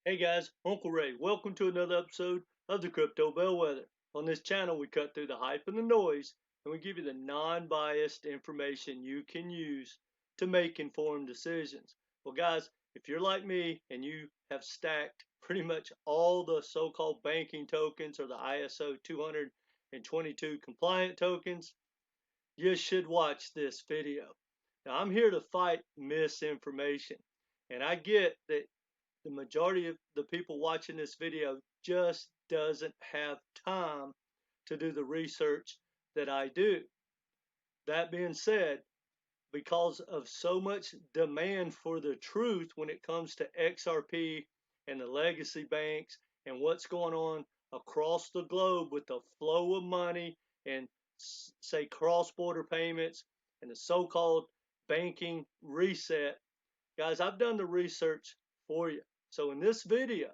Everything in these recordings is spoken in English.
Hey guys, Uncle Ray. Welcome to another episode of the Crypto Bellwether. On this channel, we cut through the hype and the noise, and we give you the non-biased information you can use to make informed decisions. Well, guys, if you're like me and you have stacked pretty much all the so-called banking tokens or the ISO20022 compliant tokens, you should watch this video. Now, I'm here to fight misinformation, and I get that the majority of the people watching this video just doesn't have time to do the research that I do. That being said, because of so much demand for the truth when it comes to XRP and the legacy banks and what's going on across the globe with the flow of money and say cross-border payments and the so-called banking reset, guys, I've done the research for you. So in this video,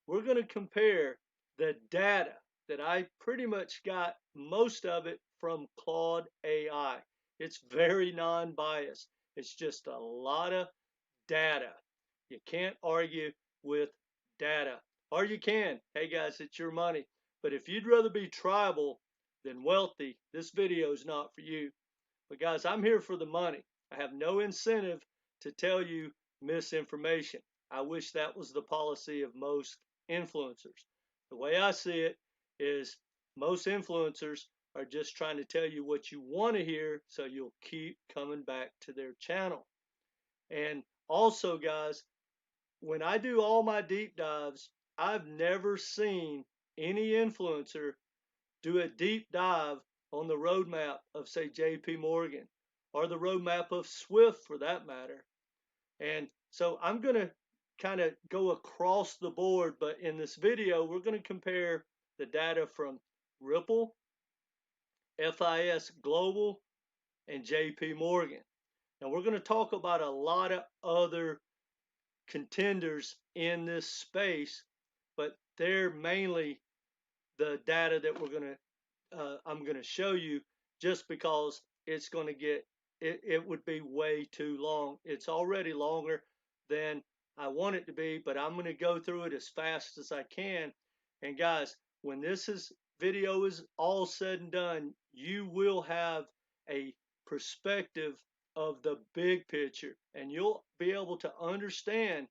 we're going to compare the data that I pretty much got most of it from Claude AI. It's very non-biased. It's just a lot of data. You can't argue with data. Or you can. Hey guys, it's your money. But if you'd rather be tribal than wealthy, this video is not for you. But guys, I'm here for the money. I have no incentive to tell you misinformation. I wish that was the policy of most influencers. The way I see it is most influencers are just trying to tell you what you want to hear so you'll keep coming back to their channel. And also, guys, when I do all my deep dives, I've never seen any influencer do a deep dive on the roadmap of, say, JPMorgan or the roadmap of SWIFT for that matter. And so I'm going to kind of go across the board, but in this video, we're going to compare the data from Ripple, FIS Global, and JPMorgan. Now we're going to talk about a lot of other contenders in this space, but they're mainly the data that I'm going to show you, just because it's going to get it would be way too long. It's already longer than I want it to be, but I'm going to go through it as fast as I can. And guys, when video is all said and done, you will have a perspective of the big picture, and you'll be able to understand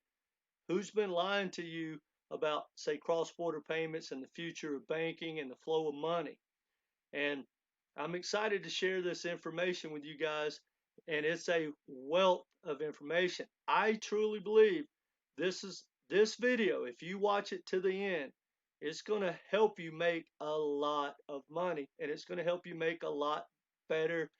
who's been lying to you about, say, cross-border payments and the future of banking and the flow of money. And I'm excited to share this information with you guys, and it's a wealth of information. I truly believe this video, if you watch it to the end, it's going to help you make a lot of money, and it's going to help you make a lot better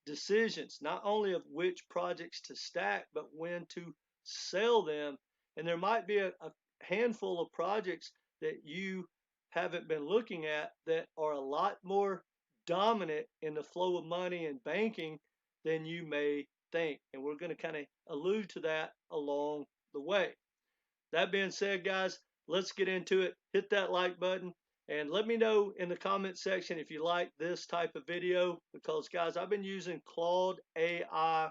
decisions, not only of which projects to stack, but when to sell them. And there might be a handful of projects that you haven't been looking at that are a lot more dominant in the flow of money and banking than you may think. And we're going to kind of allude to that along the way. That being said, guys, let's get into it. Hit that like button and let me know in the comment section if you like this type of video, because guys, I've been using Claude AI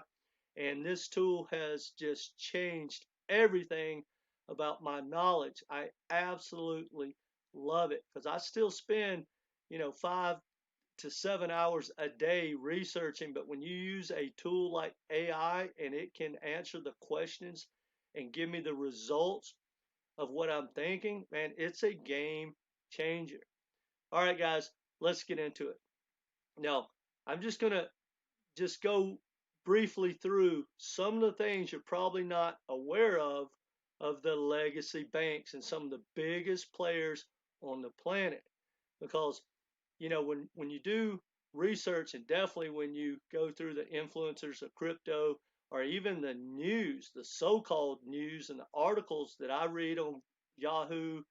and this tool has just changed everything about my knowledge. I absolutely love it because I still spend, 5 to 7 hours a day researching, but when you use a tool like AI and it can answer the questions and give me the results of what I'm thinking, man, it's a game changer. All right, guys, let's get into it. Now, I'm just going to go briefly through some of the things you're probably not aware of the legacy banks and some of the biggest players on the planet. Because, when you do research, and definitely when you go through the influencers of crypto, or even the news, the so-called news and the articles that I read on Yahoo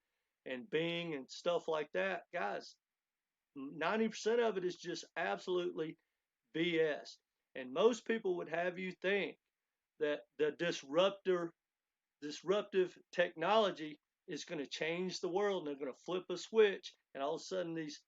and Bing and stuff like that, guys, 90% of it is just absolutely BS. And most people would have you think that the disruptive technology is going to change the world and they're going to flip a switch, and all of a sudden these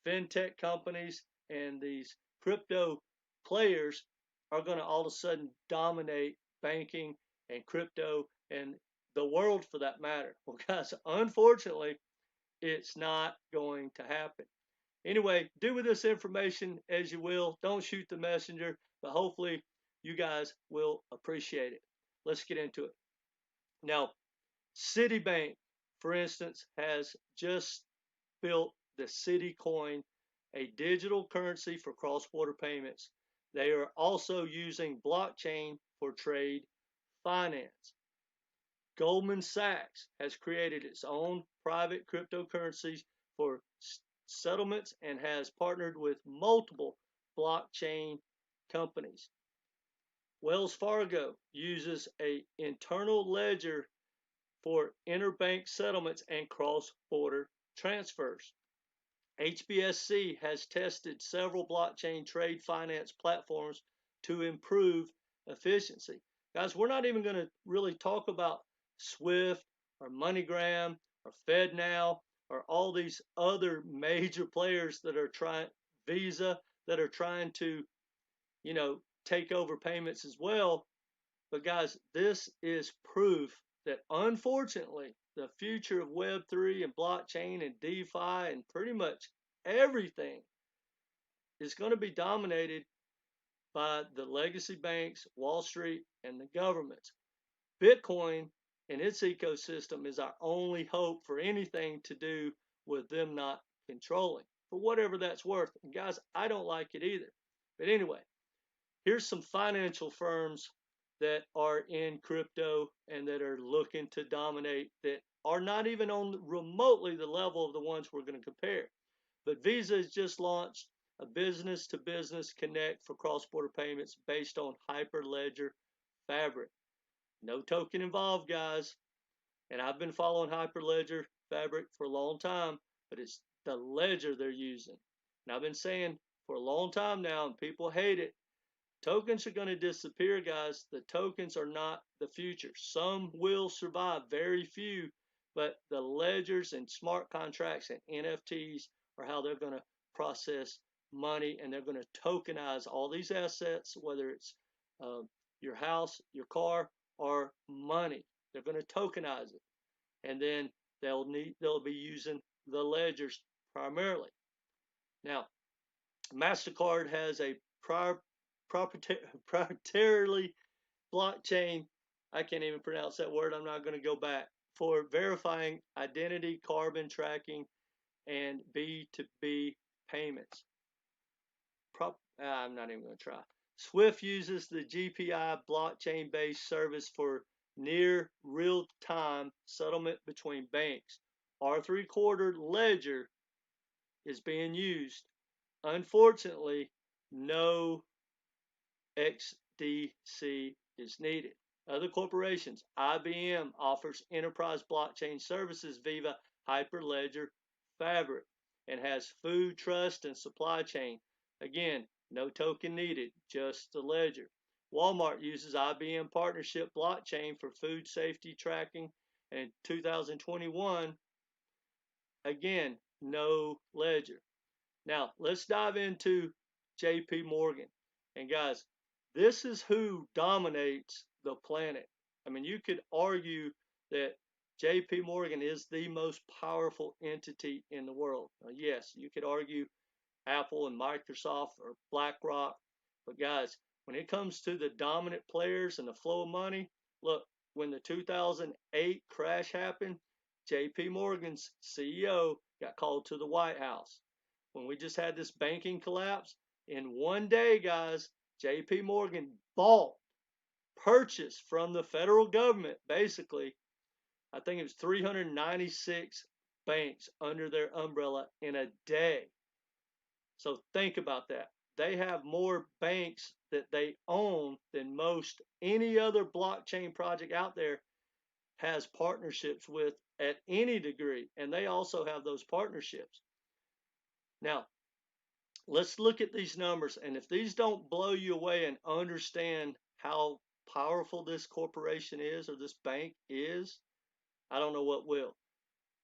fintech companies and these crypto players are going to all of a sudden dominate banking and crypto, and the world for that matter. Well, guys, unfortunately, it's not going to happen. Anyway, do with this information as you will. Don't shoot the messenger, but hopefully you guys will appreciate it. Let's get into it. Now, Citibank, for instance, has just built the Citi Coin, a digital currency for cross-border payments. They are also using blockchain for trade finance. Goldman Sachs has created its own private cryptocurrencies for settlements and has partnered with multiple blockchain companies. Wells Fargo uses an internal ledger for interbank settlements and cross-border transfers. HBSC has tested several blockchain trade finance platforms to improve efficiency. Guys, we're not even going to really talk about SWIFT or MoneyGram or FedNow or all these other major players that are trying, Visa, that are trying to, take over payments as well. But guys, this is proof that unfortunately the future of Web3 and blockchain and DeFi and pretty much everything is going to be dominated by the legacy banks, Wall Street, and the governments. Bitcoin and its ecosystem is our only hope for anything to do with them not controlling, for whatever that's worth. And guys, I don't like it either. But anyway, here's some financial firms that are in crypto and that are looking to dominate, that are not even on remotely the level of the ones we're going to compare. But Visa has just launched a business-to-business connect for cross-border payments based on Hyperledger Fabric. No token involved, guys. And I've been following Hyperledger Fabric for a long time, but it's the ledger they're using. And I've been saying for a long time now, and people hate it, tokens are going to disappear, guys. The tokens are not the future. Some will survive, very few, but the ledgers and smart contracts and NFTs are how they're going to process money, and they're going to tokenize all these assets, whether it's your house, your car, or money. They're going to tokenize it, and then they'll be using the ledgers primarily. Now, MasterCard has a proprietary blockchain, I can't even pronounce that word, I'm not going to go back, for verifying identity, carbon tracking, and B2B payments. I'm not even going to try. SWIFT uses the GPI blockchain-based service for near real-time settlement between banks. R3/4 ledger is being used. Unfortunately, no XDC is needed. Other corporations, IBM offers enterprise blockchain services via Hyperledger Fabric and has food, trust, and supply chain. Again, no token needed, just the ledger. Walmart uses IBM partnership blockchain for food safety tracking. And in 2021, again, no ledger. Now, let's dive into JPMorgan. And guys, this is who dominates the planet. I mean, you could argue that JPMorgan is the most powerful entity in the world. Now, yes, you could argue Apple and Microsoft or BlackRock. But guys, when it comes to the dominant players and the flow of money, look, when the 2008 crash happened, JPMorgan's CEO got called to the White House. When we just had this banking collapse, in one day, guys, JPMorgan purchased from the federal government, basically, I think it was 396 banks under their umbrella in a day. So think about that. They have more banks that they own than most any other blockchain project out there has partnerships with at any degree. And they also have those partnerships. Now, let's look at these numbers. And if these don't blow you away and understand how powerful this corporation is or this bank is, I don't know what will.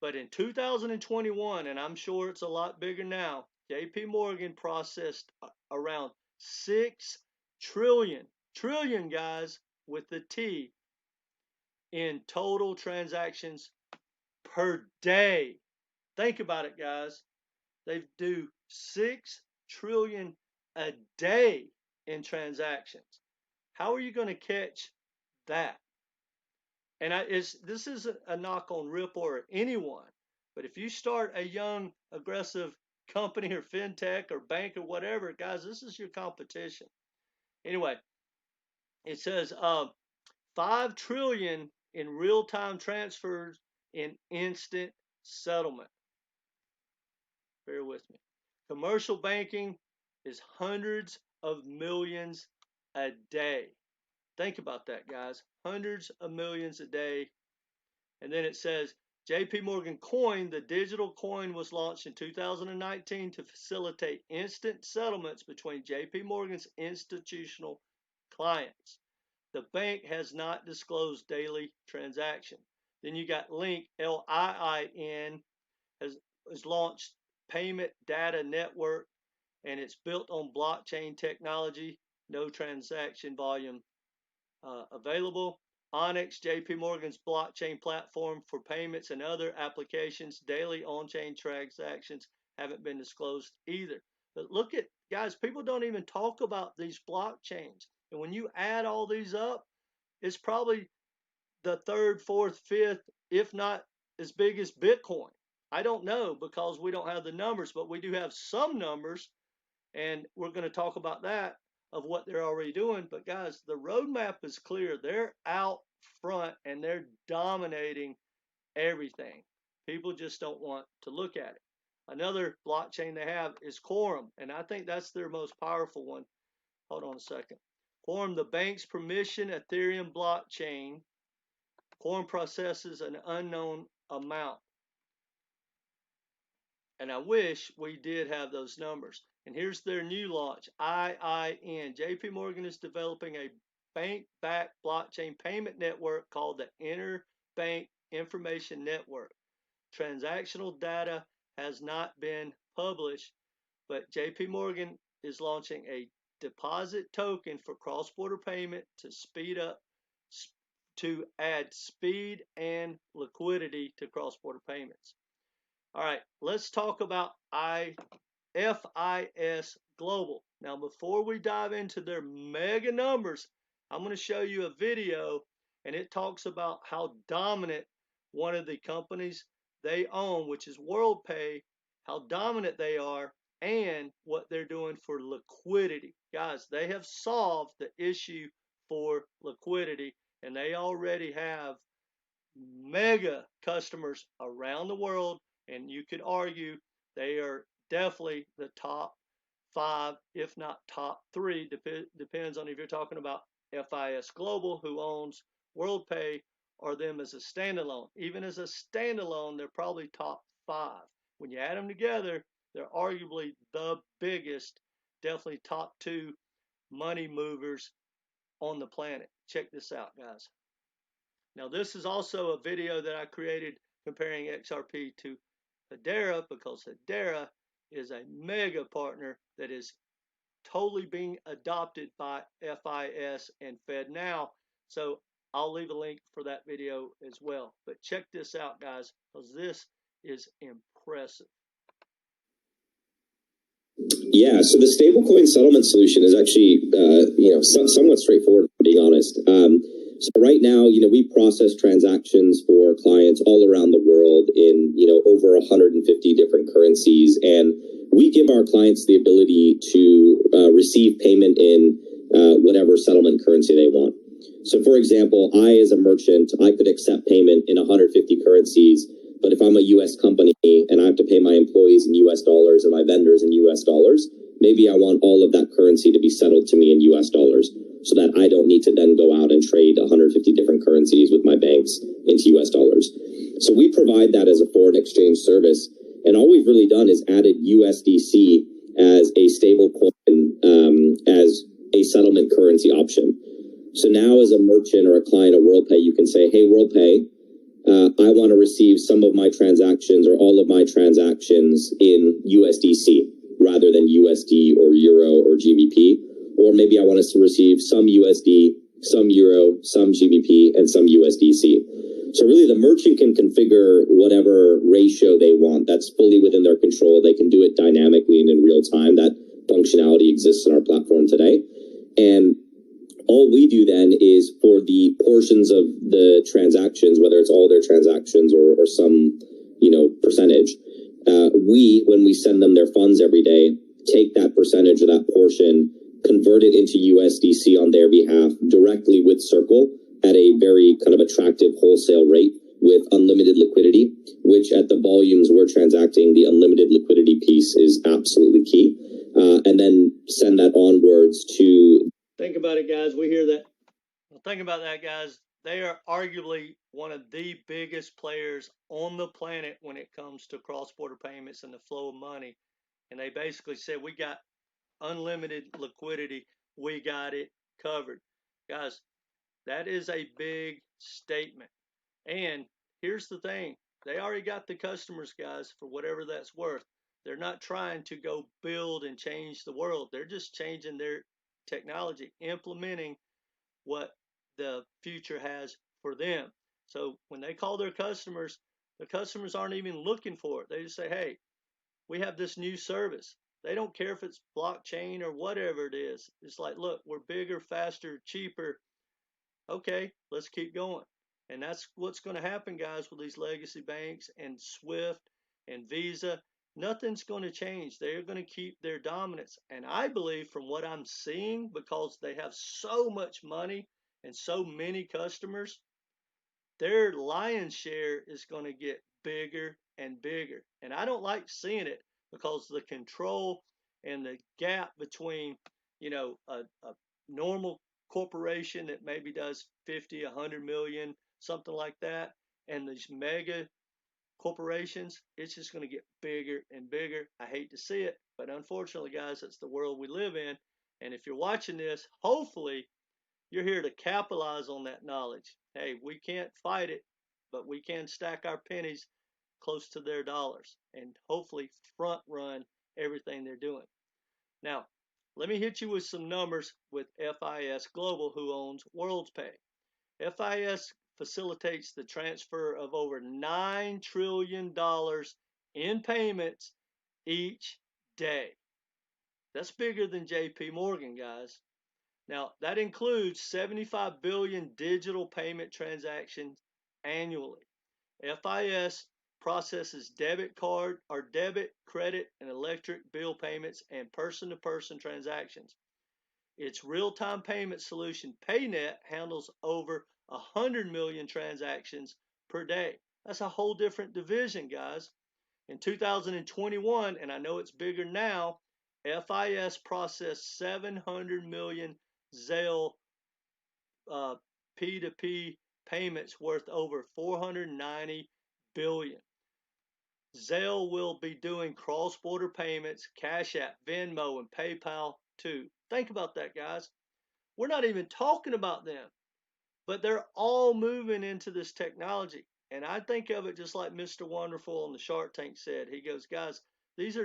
But in 2021, and I'm sure it's a lot bigger now, JPMorgan processed around 6 trillion guys, with the T, in total transactions per day. Think about it, guys. They do 6 trillion a day in transactions. How are you going to catch that? And this isn't a knock on Ripple or anyone, but if you start a young, aggressive company or fintech or bank or whatever, guys, this is your competition. Anyway, it says 5 trillion in real-time transfers in instant settlement. Bear with me. Commercial banking is hundreds of millions a day. Think about that, guys. Hundreds of millions a day. And then it says JPMorgan Coin, the digital coin, was launched in 2019 to facilitate instant settlements between JPMorgan's institutional clients. The bank has not disclosed daily transaction. Then you got Link, LIIN, has launched Payment Data Network, and it's built on blockchain technology. No transaction volume available. Onyx, JPMorgan's blockchain platform for payments and other applications. Daily on-chain transactions haven't been disclosed either. But look at, guys, people don't even talk about these blockchains. And when you add all these up, it's probably the third, fourth, fifth, if not as big as Bitcoin. I don't know because we don't have the numbers, but we do have some numbers, and we're going to talk about that, of what they're already doing. But guys, the roadmap is clear. They're out front and they're dominating everything. People just don't want to look at it. Another blockchain they have is Quorum, and I think that's their most powerful one. Hold on a second. Quorum, the bank's permission Ethereum blockchain. Quorum processes an unknown amount. And I wish we did have those numbers. And here's their new launch, IIN. JPMorgan is developing a bank-backed blockchain payment network called the Interbank Information Network. Transactional data has not been published, but JPMorgan is launching a deposit token for cross-border payment to add speed and liquidity to cross-border payments. All right, let's talk about FIS Global. Now, before we dive into their mega numbers, I'm going to show you a video, and it talks about how dominant one of the companies they own, which is WorldPay, how dominant they are, and what they're doing for liquidity. Guys, they have solved the issue for liquidity, and they already have mega customers around the world, and you could argue they are definitely the top 5, if not top 3, depends on if you're talking about FIS Global, who owns WorldPay, or them as a standalone. Even as a standalone, they're probably top 5. When you add them together, they're arguably the biggest, definitely top 2 money movers on the planet. Check this out, guys. Now, this is also a video that I created comparing XRP to Hedera, because Hedera is a mega partner that is totally being adopted by FIS and FedNow. So I'll leave a link for that video as well. But check this out, guys, because this is impressive. Yeah, so the stablecoin settlement solution is actually, somewhat straightforward, being honest. So right now, we process transactions for clients all around the world in, over 150 different currencies. And we give our clients the ability to receive payment in whatever settlement currency they want. So for example, I, as a merchant, I could accept payment in 150 currencies. But if I'm a U.S. company and I have to pay my employees in U.S. dollars and my vendors in U.S. dollars, maybe I want all of that currency to be settled to me in U.S. dollars, so that I don't need to then go out and trade 150 different currencies with my banks into U.S. dollars. So we provide that as a foreign exchange service. And all we've really done is added USDC as a stable coin, as a settlement currency option. So now as a merchant or a client of WorldPay, you can say, hey, WorldPay, I want to receive some of my transactions or all of my transactions in USDC rather than USD or Euro or GBP. Or maybe I want us to receive some USD, some euro, some GBP, and some USDC. So really the merchant can configure whatever ratio they want. That's fully within their control. They can do it dynamically and in real time. That functionality exists in our platform today. And all we do then is for the portions of the transactions, whether it's all their transactions or some, percentage, when we send them their funds every day, take that percentage of that portion, convert it into USDC on their behalf directly with Circle at a very kind of attractive wholesale rate with unlimited liquidity, which at the volumes we're transacting, the unlimited liquidity piece is absolutely key. And then send that onwards to... Think about it, guys. We hear that. Well, think about that, guys. They are arguably one of the biggest players on the planet when it comes to cross-border payments and the flow of money. And they basically said, we got unlimited liquidity. We got it covered. Guys, that is a big statement. And here's the thing. They already got the customers, guys, for whatever that's worth. They're not trying to go build and change the world. They're just changing their technology, implementing what the future has for them. So when they call their customers, the customers aren't even looking for it. They just say, hey, we have this new service. They don't care if it's blockchain or whatever it is. It's like, look, we're bigger, faster, cheaper. Okay, let's keep going. And that's what's going to happen, guys, with these legacy banks and SWIFT and Visa. Nothing's going to change. They're going to keep their dominance. And I believe from what I'm seeing, because they have so much money and so many customers, their lion's share is going to get bigger and bigger. And I don't like seeing it because the control and the gap between, a normal corporation that maybe does 50, 100 million, something like that, and these mega corporations, it's just going to get bigger and bigger. I hate to see it, but unfortunately, guys, that's the world we live in. And if you're watching this, hopefully you're here to capitalize on that knowledge. Hey, we can't fight it, but we can stack our pennies close to their dollars and hopefully front run everything they're doing. Now, let me hit you with some numbers with FIS Global, who owns WorldPay. FIS facilitates the transfer of over $9 trillion in payments each day. That's bigger than JPMorgan, guys. Now, that includes 75 billion digital payment transactions annually. FIS processes debit card or debit, credit, and electric bill payments and person-to-person transactions. Its real-time payment solution, PayNet, handles over 100 million transactions per day. That's a whole different division, guys. In 2021, and I know it's bigger now, FIS processed 700 million Zelle P2P payments worth over 490 billion. Zelle will be doing cross-border payments, Cash App, Venmo, and PayPal too. Think about that, guys. We're not even talking about them, but they're all moving into this technology. And I think of it just like Mr. Wonderful on the Shark Tank said. He goes, guys, this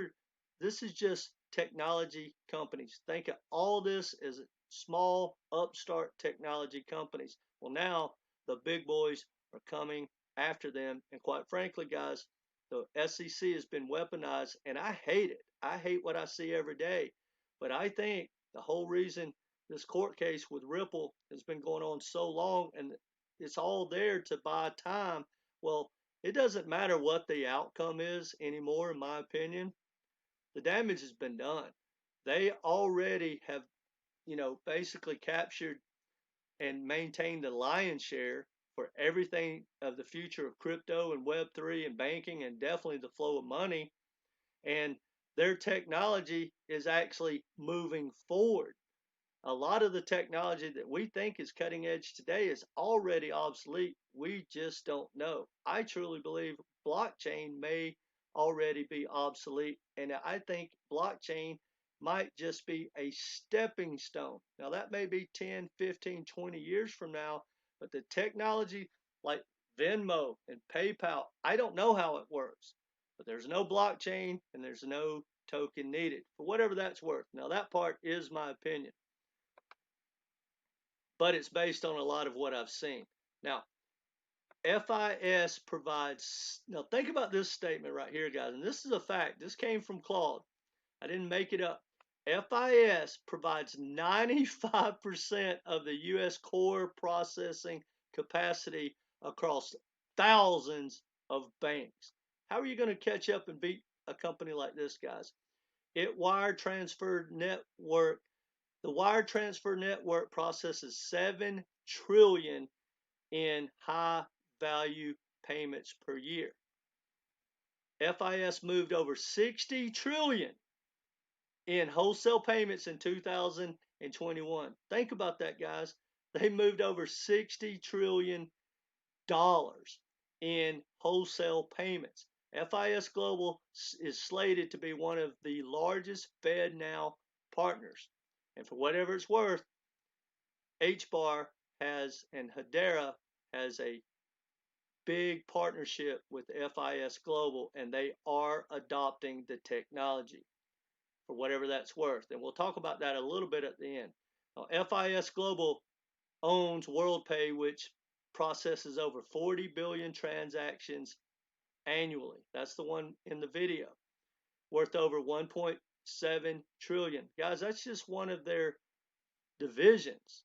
is just technology companies. Think of all this as small upstart technology companies. Well, now the big boys are coming after them. And quite frankly, guys, the SEC has been weaponized, and I hate it. I hate what I see every day. But I think the whole reason this court case with Ripple has been going on so long, and it's all there to buy time. Well, it doesn't matter what the outcome is anymore, in my opinion. The damage has been done. They already have, basically captured and maintained the lion's share for everything of the future of crypto and Web3 and banking and definitely the flow of money. And their technology is actually moving forward. A lot of the technology that we think is cutting edge today is already obsolete. We just don't know. I truly believe blockchain may already be obsolete, and I think blockchain might just be a stepping stone. Now, that may be 10, 15, 20 years from now, but the technology like Venmo and PayPal, I don't know how it works, but there's no blockchain and there's no token needed for whatever that's worth. Now, that part is my opinion. but it's based on a lot of what I've seen. Now, FIS provides, now think about this statement right here, guys, and this is a fact. This came from Claude. I didn't make it up. FIS provides 95% of the U.S. core processing capacity across thousands of banks. How are you going to catch up and beat a company like this, guys? The wire transfer network processes 7 trillion in high value payments per year. FIS moved over 60 trillion in wholesale payments in 2021. Think about that, guys. They moved over $60 trillion in wholesale payments. FIS Global is slated to be one of the largest FedNow partners. And for whatever it's worth, HBAR has, and Hedera has a big partnership with FIS Global, and they are adopting the technology for whatever that's worth. And we'll talk about that a little bit at the end. Now, FIS Global owns WorldPay, which processes over 40 billion transactions annually. That's the one in the video, worth over 1.7 trillion. Guys, that's just one of their divisions.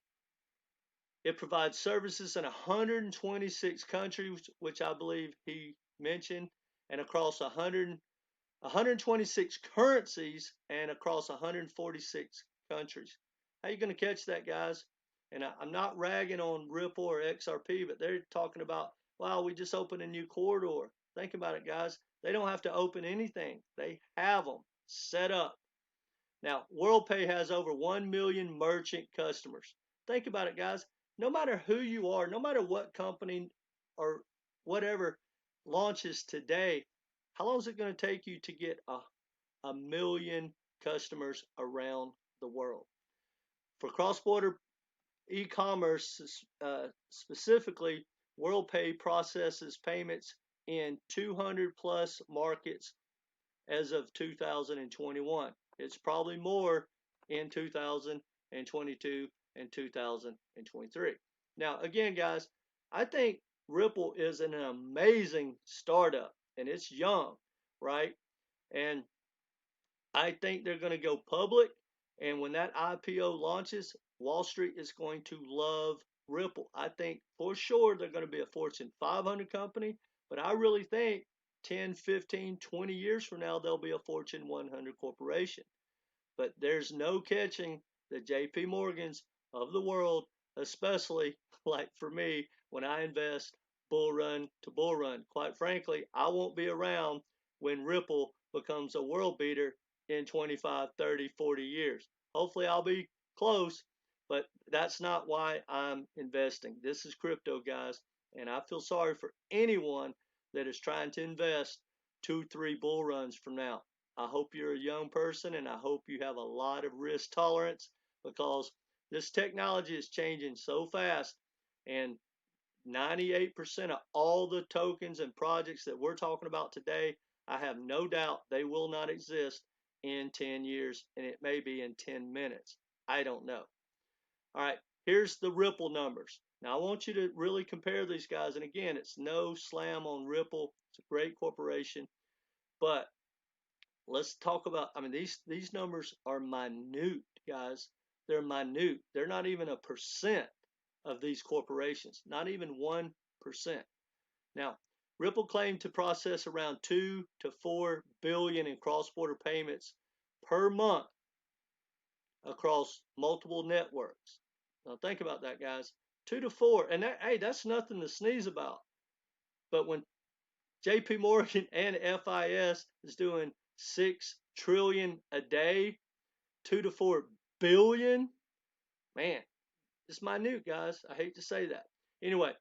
It provides services in 126 countries, which I believe he mentioned, and across 126 currencies and across 146 countries. How you going to catch that, guys? And I'm not ragging on Ripple or XRP, but they're talking about, wow, we just opened a new corridor. Think about it, guys. They don't have to open anything. They have them set up. Now, WorldPay has over 1 million merchant customers. Think about it, guys. No matter who you are, no matter what company or whatever launches today, how long is it going to take you to get a million customers around the world? For cross-border e-commerce, specifically, WorldPay processes payments in 200 plus markets as of 2021. It's probably more in 2022 and 2023. Now, again, guys, I think Ripple is an amazing startup, and it's young, right? And I think they're going to go public, and when that IPO launches, Wall Street is going to love Ripple. I think for sure they're going to be a Fortune 500 company, but I really think 10, 15, 20 years from now, they'll be a Fortune 100 corporation. But there's no catching the JPMorgans of the world, especially like for me, when I invest bull run to bull run. Quite frankly, I won't be around when Ripple becomes a world beater in 25, 30, 40 years. Hopefully I'll be close, but that's not why I'm investing. This is crypto, guys, and I feel sorry for anyone that is trying to invest 2, 3 bull runs from now. I hope you're a young person, and I hope you have a lot of risk tolerance, because this technology is changing so fast, and 98% of all the tokens and projects that we're talking about today, I have no doubt they will not exist in 10 years, and it may be in 10 minutes. I don't know. All right, here's the Ripple numbers. Now, I want you to really compare these guys, and again, it's no slam on Ripple. It's a great corporation, but let's talk about, I mean, these numbers are minute, guys. They're minute. They're not even a percent of these corporations, not even 1%. Now, Ripple claimed to process around 2 to 4 billion in cross-border payments per month across multiple networks. Now, think about that, guys. 2 to 4, and that, hey, that's nothing to sneeze about. But when JPMorgan and FIS is doing 6 trillion a day, 2 to 4 billion, man, it's minute, guys. I hate to say that. Anyway,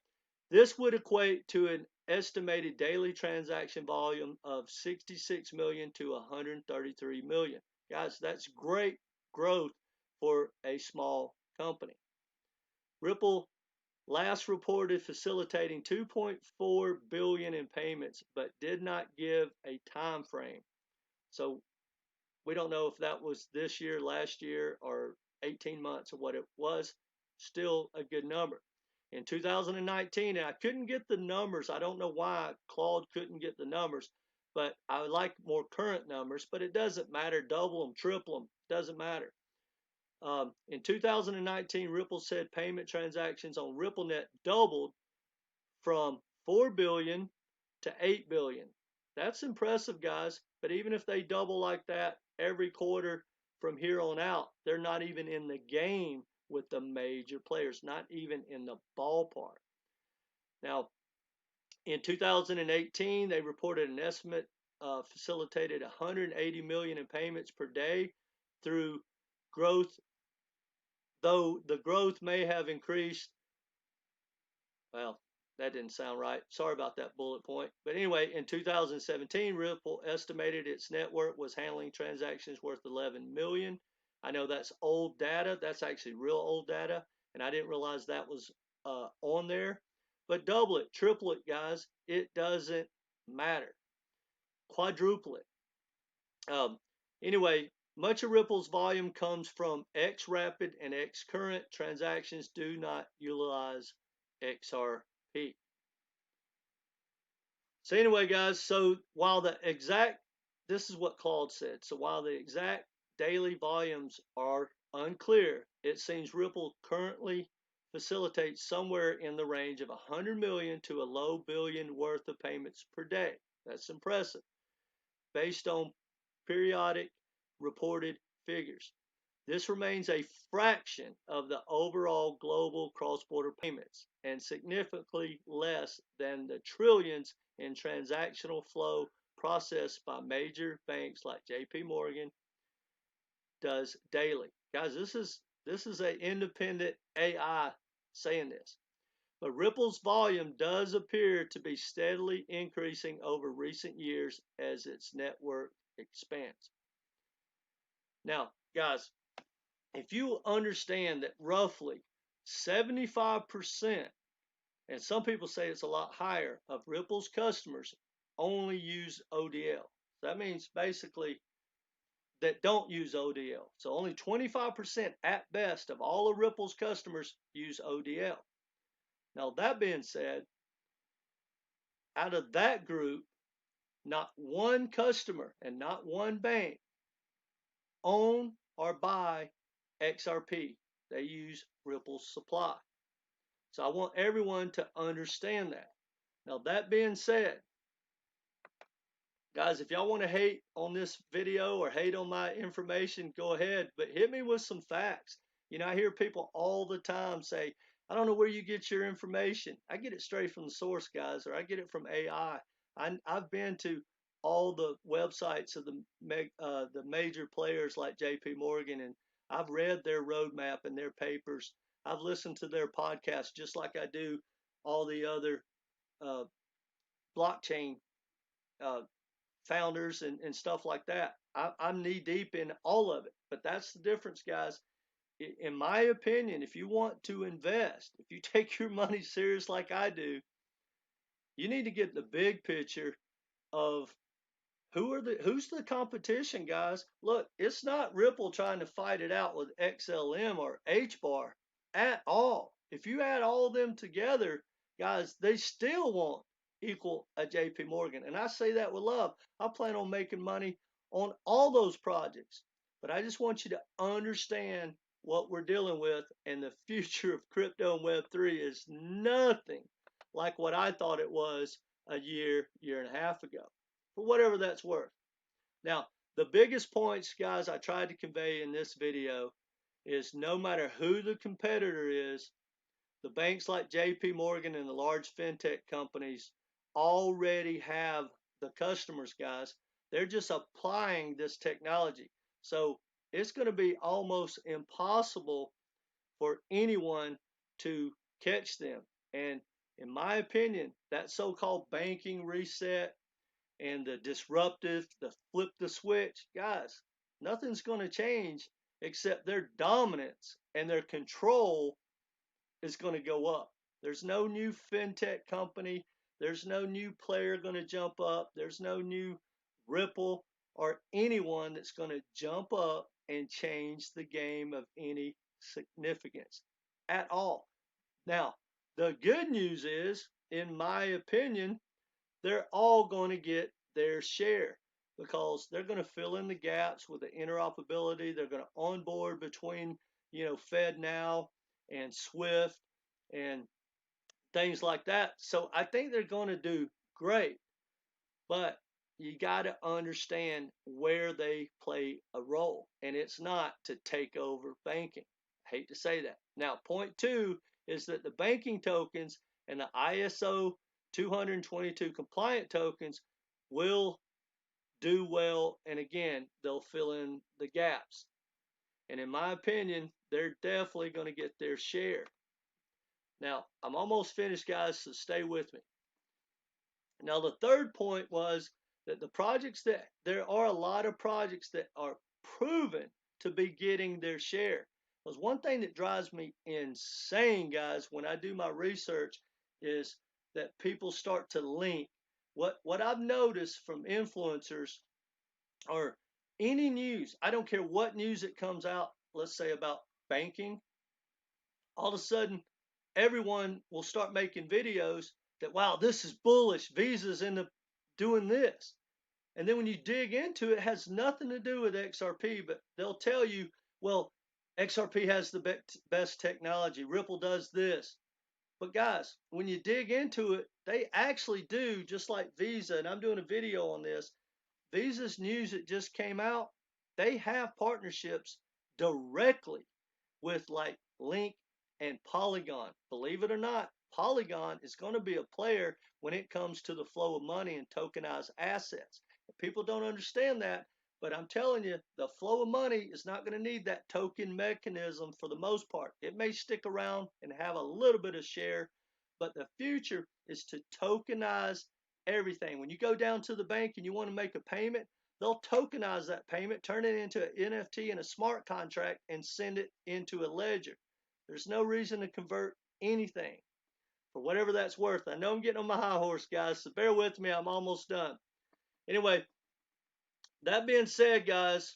this would equate to an estimated daily transaction volume of 66 million to 133 million. Guys, that's great growth for a small company. Ripple last reported facilitating 2.4 billion in payments, but did not give a time frame. So we don't know if that was this year, last year, or 18 months, or what it was. still a good number. In 2019, and I couldn't get the numbers. I don't know why Claude couldn't get the numbers, but I would like more current numbers, but it doesn't matter. Double them, triple them, doesn't matter. In 2019, Ripple said payment transactions on RippleNet doubled from 4 billion to 8 billion. That's impressive, guys. But even if they double like that every quarter from here on out, they're not even in the game with the major players, not even in the ballpark. Now, in 2018, they reported an estimate facilitated 180 million in payments per day through growth, though the growth may have increased. Well, that didn't sound right. Sorry about that bullet point. But anyway, in 2017, Ripple estimated its network was handling transactions worth 11 million. I know that's old data. That's actually real old data, and I didn't realize that was on there. But double it, triple it, guys. It doesn't matter. Quadruple it. Anyway, much of Ripple's volume comes from XRapid and XCurrent transactions do not utilize XRP. So anyway, guys, so while the exact, this is what Claude said. So while the exact daily volumes are unclear, it seems Ripple currently facilitates somewhere in the range of 100 million to a low billion worth of payments per day. That's impressive, based on periodic reported figures. This remains a fraction of the overall global cross-border payments and significantly less than the trillions in transactional flow processed by major banks like JPMorgan does daily. Guys, this is an independent AI saying this. But Ripple's volume does appear to be steadily increasing over recent years as its network expands. Now, guys, if you understand that roughly 75%, and some people say it's a lot higher, of Ripple's customers only use ODL. That means basically that don't use ODL. So only 25% at best of all of Ripple's customers use ODL. Now, that being said, out of that group, not one customer and not one bank own or buy XRP. They use Ripple's supply. So I want everyone to understand that. Now, that being said, guys, if y'all want to hate on this video or hate on my information, go ahead, but hit me with some facts. You know, I hear people all the time say, I don't know where you get your information. I get it straight from the source, guys, or I get it from AI. I've been to all the websites of the major players like JPMorgan, and I've read their roadmap and their papers. I've listened to their podcasts just like I do all the other blockchain founders and stuff like that. I'm knee deep in all of it. But that's the difference, guys. In my opinion, if you want to invest, if you take your money serious like I do, you need to get the big picture of who's the competition, guys. Look, it's not Ripple trying to fight it out with XLM or HBAR at all. If you add all of them together, guys, they still won't equal a JP Morgan. And I say that with love. I plan on making money on all those projects. But I just want you to understand what we're dealing with, and the future of crypto and Web3 is nothing like what I thought it was a year and a half ago, for whatever that's worth. Now, the biggest points, guys, I tried to convey in this video is no matter who the competitor is, the banks like JP Morgan and the large fintech companies already have the customers, guys. They're just applying this technology. So it's going to be almost impossible for anyone to catch them. And in my opinion, that so-called banking reset and the disruptive, the flip the switch, guys, nothing's going to change except their dominance and their control is going to go up. There's no new fintech company. There's no new player going to jump up. There's no new Ripple or anyone that's going to jump up and change the game of any significance. at all. Now, the good news is, in my opinion, they're all going to get their share because they're going to fill in the gaps with the interoperability. They're going to onboard between, FedNow and SWIFT and things like that. So I think they're going to do great, but you got to understand where they play a role, and it's not to take over banking. I hate to say that. Now, point two is that the banking tokens and the ISO20022 compliant tokens will do well, and again, they'll fill in the gaps. And in my opinion, they're definitely going to get their share. Now, I'm almost finished, guys, so stay with me. Now, the third point was that there are a lot of projects that are proven to be getting their share. Because one thing that drives me insane, guys, when I do my research is that people start to link. What I've noticed from influencers or any news, I don't care what news it comes out, let's say about banking, all of a sudden everyone will start making videos that, wow, this is bullish, Visa's doing this. And then when you dig into it, it has nothing to do with XRP, but they'll tell you, well, XRP has the best technology, Ripple does this. But guys, when you dig into it, they actually do, just like Visa, and I'm doing a video on this. Visa's news that just came out, they have partnerships directly with like Link and Polygon. Believe it or not, Polygon is going to be a player when it comes to the flow of money and tokenized assets. People don't understand that, but I'm telling you, the flow of money is not going to need that token mechanism for the most part. It may stick around and have a little bit of share, but the future is to tokenize everything. When you go down to the bank and you want to make a payment, they'll tokenize that payment, turn it into an NFT and a smart contract, and send it into a ledger. There's no reason to convert anything for whatever that's worth. I know I'm getting on my high horse, guys, so bear with me. I'm almost done. Anyway, that being said, guys,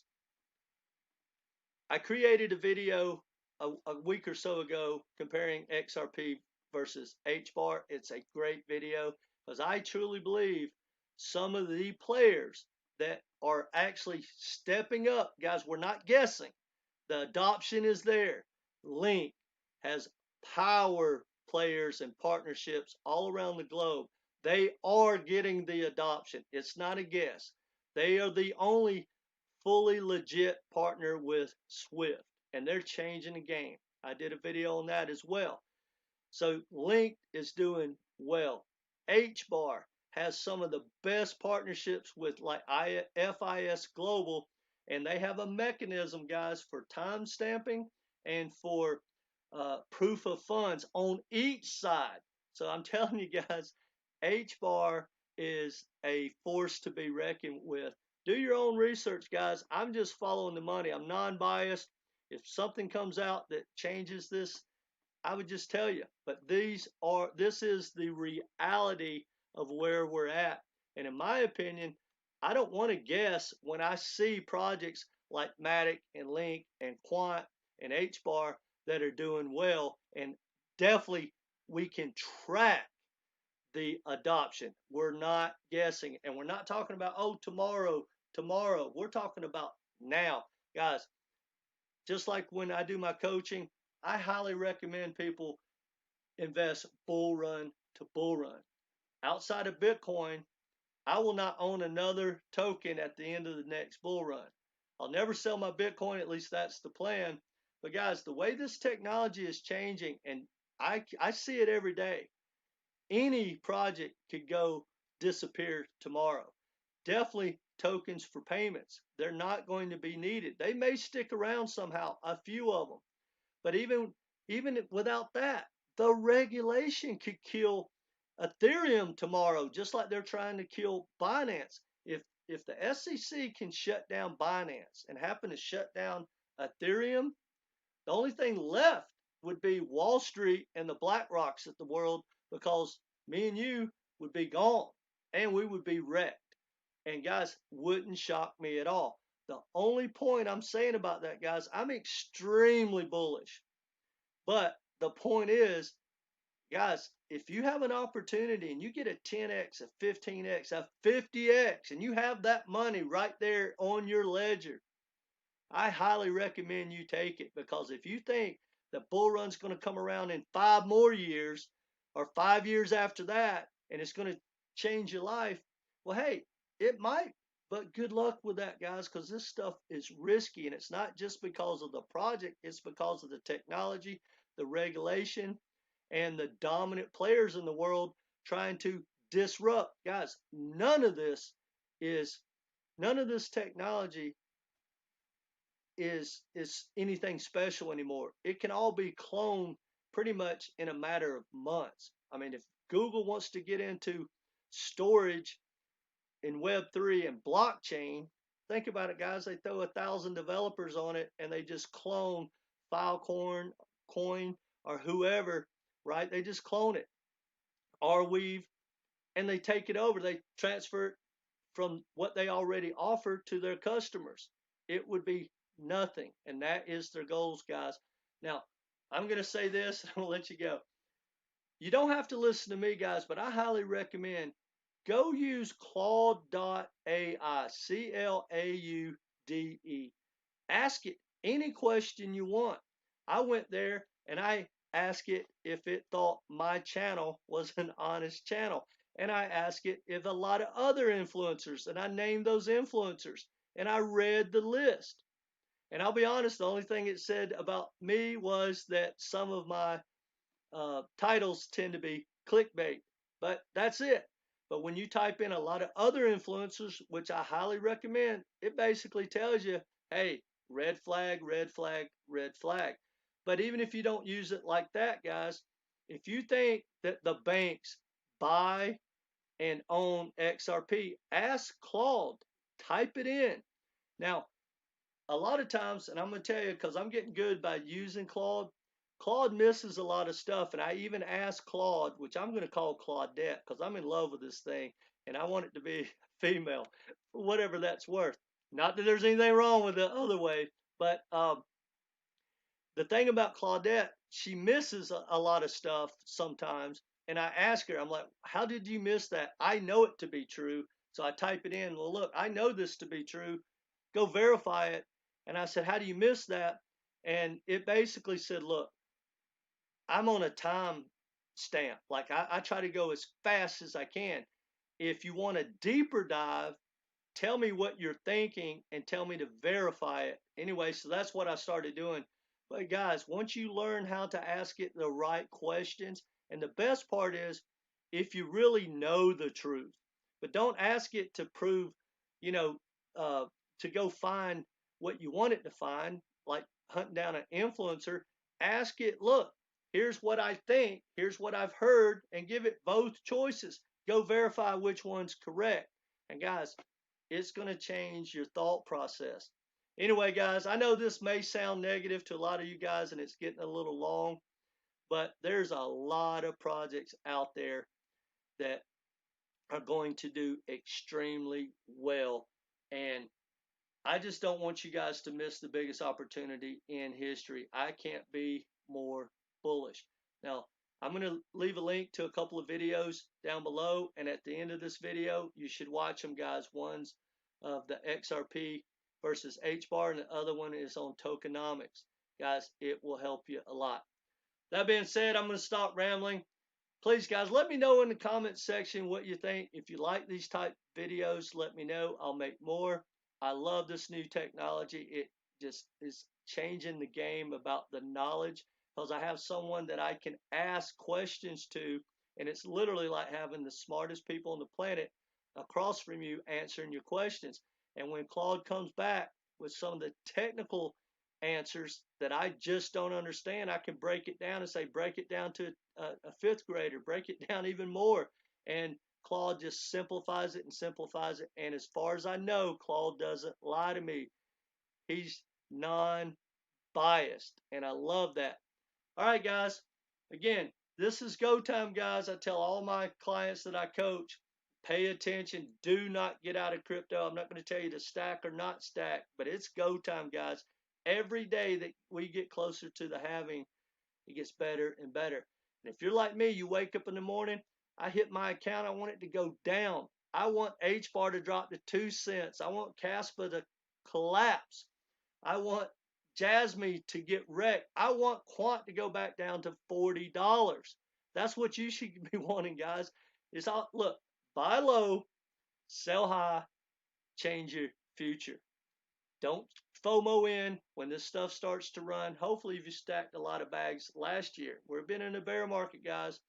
I created a video a week or so ago comparing XRP versus HBAR. It's a great video because I truly believe some of the players that are actually stepping up, guys, we're not guessing. The adoption is there. Link has power players and partnerships all around the globe. They are getting the adoption. It's not a guess. They are the only fully legit partner with SWIFT, and they're changing the game. I did a video on that as well. So Link is doing well. HBAR has some of the best partnerships with like FIS Global, and they have a mechanism, guys, for time stamping and for proof of funds on each side. So I'm telling you guys, HBAR is a force to be reckoned with. Do your own research, guys. I'm just following the money. I'm non-biased. If something comes out that changes this, I would just tell you. But this is the reality of where we're at. And in my opinion, I don't want to guess when I see projects like Matic and Link and Quant and HBAR that are doing well, and definitely we can track the adoption. We're not guessing, and we're not talking about, oh, tomorrow. We're talking about now. Guys, just like when I do my coaching, I highly recommend people invest bull run to bull run. Outside of Bitcoin, I will not own another token at the end of the next bull run. I'll never sell my Bitcoin, at least that's the plan. But guys, the way this technology is changing, and I see it every day, any project could go disappear tomorrow. Definitely tokens for payments. They're not going to be needed. They may stick around somehow, a few of them. But even without that, the regulation could kill Ethereum tomorrow, just like they're trying to kill Binance. If the SEC can shut down Binance and happen to shut down Ethereum, the only thing left would be Wall Street and the BlackRocks of the world, because me and you would be gone and we would be wrecked. And guys, wouldn't shock me at all. The only point I'm saying about that, guys, I'm extremely bullish. But the point is, guys, if you have an opportunity and you get a 10x, a 15x, a 50x, and you have that money right there on your ledger, I highly recommend you take it, because if you think the bull run's going to come around in 5 more years or 5 years after that and it's going to change your life, well, hey, it might, but good luck with that, guys, because this stuff is risky, and it's not just because of the project, it's because of the technology, the regulation, and the dominant players in the world trying to disrupt. Guys, none of this technology is anything special anymore. It can all be cloned pretty much in a matter of months. I mean, if Google wants to get into storage in Web3 and blockchain, think about it, guys. They throw 1,000 developers on it and they just clone Filecoin, Coin, or whoever, right? They just clone it, Arweave, and they take it over. They transfer it from what they already offer to their customers. It would be nothing, and that is their goals, guys. Now, I'm going to say this, and I'm going to let you go. You don't have to listen to me, guys, but I highly recommend go use Claude.ai, CLAUDE. Ask it any question you want. I went there and I asked it if it thought my channel was an honest channel. And I asked it if a lot of other influencers, and I named those influencers, and I read the list. And I'll be honest, the only thing it said about me was that some of my titles tend to be clickbait, but that's it. But when you type in a lot of other influencers, which I highly recommend, it basically tells you, hey, red flag, red flag, red flag. But even if you don't use it like that, guys, if you think that the banks buy and own XRP, ask Claude, type it in. Now, a lot of times, and I'm going to tell you because I'm getting good by using Claude, Claude misses a lot of stuff. And I even asked Claude, which I'm going to call Claudette because I'm in love with this thing and I want it to be female, for whatever that's worth. Not that there's anything wrong with the other way, but the thing about Claudette, she misses a lot of stuff sometimes. And I ask her, I'm like, how did you miss that? I know it to be true. So I type it in. Well, look, I know this to be true. Go verify it. And I said, how do you miss that? And it basically said, look, I'm on a time stamp. Like I try to go as fast as I can. If you want a deeper dive, tell me what you're thinking and tell me to verify it. Anyway, so that's what I started doing. But guys, once you learn how to ask it the right questions, and the best part is if you really know the truth, but don't ask it to prove, you know, uh, to go find what you want it to find, like hunting down an influencer. Ask it, look, here's what I think, here's what I've heard, and give it both choices. Go verify which one's correct. And guys, it's going to change your thought process. Anyway, guys, I know this may sound negative to a lot of you guys and it's getting a little long, but there's a lot of projects out there that are going to do extremely well. And I just don't want you guys to miss the biggest opportunity in history. I can't be more bullish. Now, I'm going to leave a link to a couple of videos down below. And at the end of this video, you should watch them, guys. One's of the XRP versus HBAR, and the other one is on tokenomics. Guys, it will help you a lot. That being said, I'm going to stop rambling. Please, guys, let me know in the comments section what you think. If you like these type videos, let me know. I'll make more. I love this new technology. It just is changing the game about the knowledge because I have someone that I can ask questions to, and it's literally like having the smartest people on the planet across from you answering your questions. And when Claude comes back with some of the technical answers that I just don't understand, I can break it down and say, break it down to a fifth grader, break it down even more. And Claude just simplifies it and simplifies it. And as far as I know, Claude doesn't lie to me. He's non-biased, and I love that. All right, guys. Again, this is go time, guys. I tell all my clients that I coach, pay attention. Do not get out of crypto. I'm not going to tell you to stack or not stack, but it's go time, guys. Every day that we get closer to the halving, it gets better and better. And if you're like me, you wake up in the morning, I hit my account, I want it to go down. I want HBAR to drop to 2 cents. I want Caspa to collapse. I want Jasmine to get wrecked. I want Quant to go back down to $40. That's what you should be wanting, guys. It's all, look, buy low, sell high, change your future. Don't FOMO in when this stuff starts to run. Hopefully, if you stacked a lot of bags last year. We've been in a bear market, guys,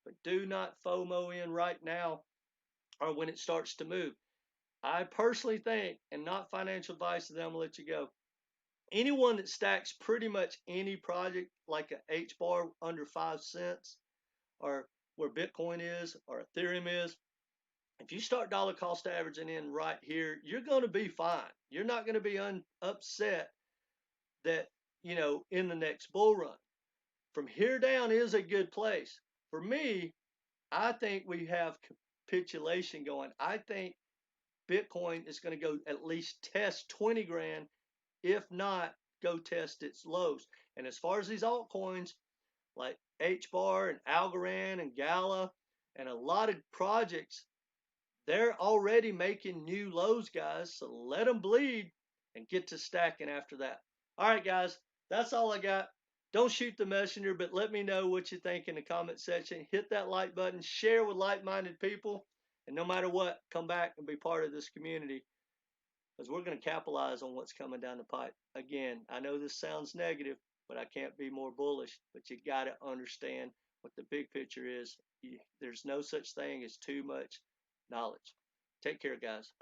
but do not FOMO in right now or when it starts to move. I personally think, and not financial advice, then I'm going to let you go. Anyone that stacks pretty much any project like a HBAR under 5 cents or where Bitcoin is or Ethereum is, if you start dollar cost averaging in right here, you're going to be fine. You're not going to be upset that, in the next bull run. From here down is a good place. For me, I think we have capitulation going. I think Bitcoin is going to go at least test 20 grand, if not go test its lows. And as far as these altcoins like HBAR and Algorand and Gala and a lot of projects, they're already making new lows, guys. So let them bleed and get to stacking after that. All right, guys, that's all I got. Don't shoot the messenger, but let me know what you think in the comment section. Hit that like button, share with like-minded people, and no matter what, come back and be part of this community because we're going to capitalize on what's coming down the pipe. Again, I know this sounds negative, but I can't be more bullish. But you got to understand what the big picture is. There's no such thing as too much knowledge. Take care, guys.